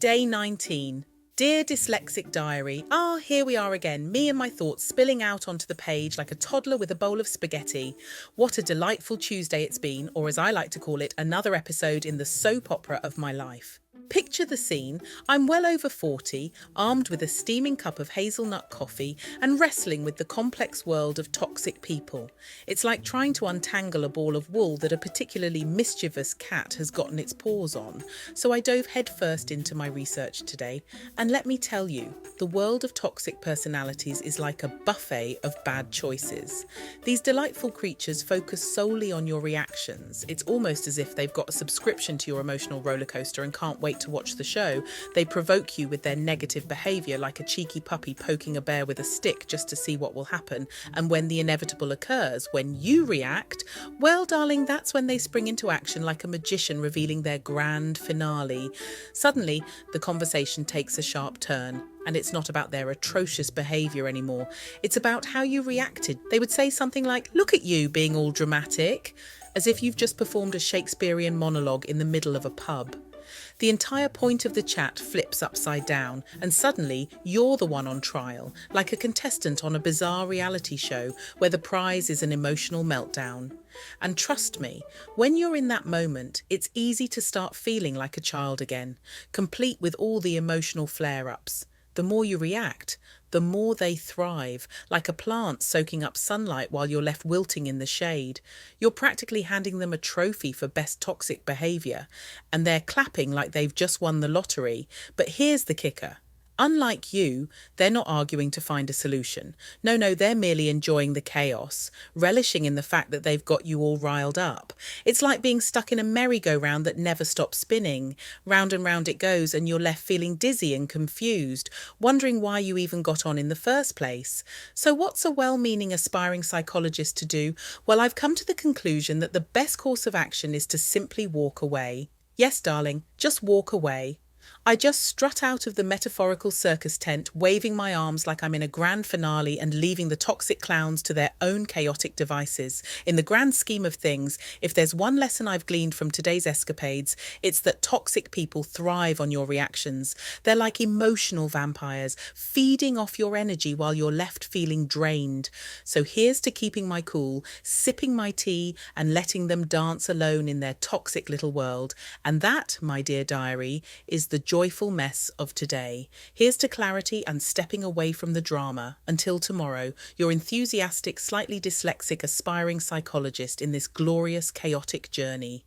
Day 19. Dear Dyslexic Diary, here we are again, me and my thoughts spilling out onto the page like a toddler with a bowl of spaghetti. What a delightful Tuesday it's been, or as I like to call it, another episode in the soap opera of my life. Picture the scene. I'm well over 40, armed with a steaming cup of hazelnut coffee and wrestling with the complex world of toxic people. It's like trying to untangle a ball of wool that a particularly mischievous cat has gotten its paws on. So I dove headfirst into my research today, and let me tell you, the world of toxic personalities is like a buffet of bad choices. These delightful creatures focus solely on your reactions. It's almost as if they've got a subscription to your emotional roller coaster and can't wait to watch the show. They provoke you with their negative behaviour like a cheeky puppy poking a bear with a stick just to see what will happen. And when the inevitable occurs, when you react, well, darling, that's when they spring into action like a magician revealing their grand finale. Suddenly, the conversation takes a sharp turn. And it's not about their atrocious behaviour anymore. It's about how you reacted. They would say something like, "Look at you being all dramatic," as if you've just performed a Shakespearean monologue in the middle of a pub. The entire point of the chat flips upside down, and suddenly you're the one on trial, like a contestant on a bizarre reality show where the prize is an emotional meltdown. And trust me, when you're in that moment, it's easy to start feeling like a child again, complete with all the emotional flare-ups. The more you react, the more they thrive, like a plant soaking up sunlight while you're left wilting in the shade. You're practically handing them a trophy for best toxic behaviour, and they're clapping like they've just won the lottery. But here's the kicker. Unlike you, they're not arguing to find a solution. No, they're merely enjoying the chaos, relishing in the fact that they've got you all riled up. It's like being stuck in a merry-go-round that never stops spinning. Round and round it goes, and you're left feeling dizzy and confused, wondering why you even got on in the first place. So what's a well-meaning aspiring psychologist to do? Well, I've come to the conclusion that the best course of action is to simply walk away. Yes, darling, just walk away. I just strut out of the metaphorical circus tent, waving my arms like I'm in a grand finale and leaving the toxic clowns to their own chaotic devices. In the grand scheme of things, if there's one lesson I've gleaned from today's escapades, it's that toxic people thrive on your reactions. They're like emotional vampires, feeding off your energy while you're left feeling drained. So here's to keeping my cool, sipping my tea and letting them dance alone in their toxic little world. And that, my dear diary, is the joyful mess of today. Here's to clarity and stepping away from the drama. Until tomorrow, your enthusiastic, slightly dyslexic, aspiring psychologist in this glorious, chaotic journey.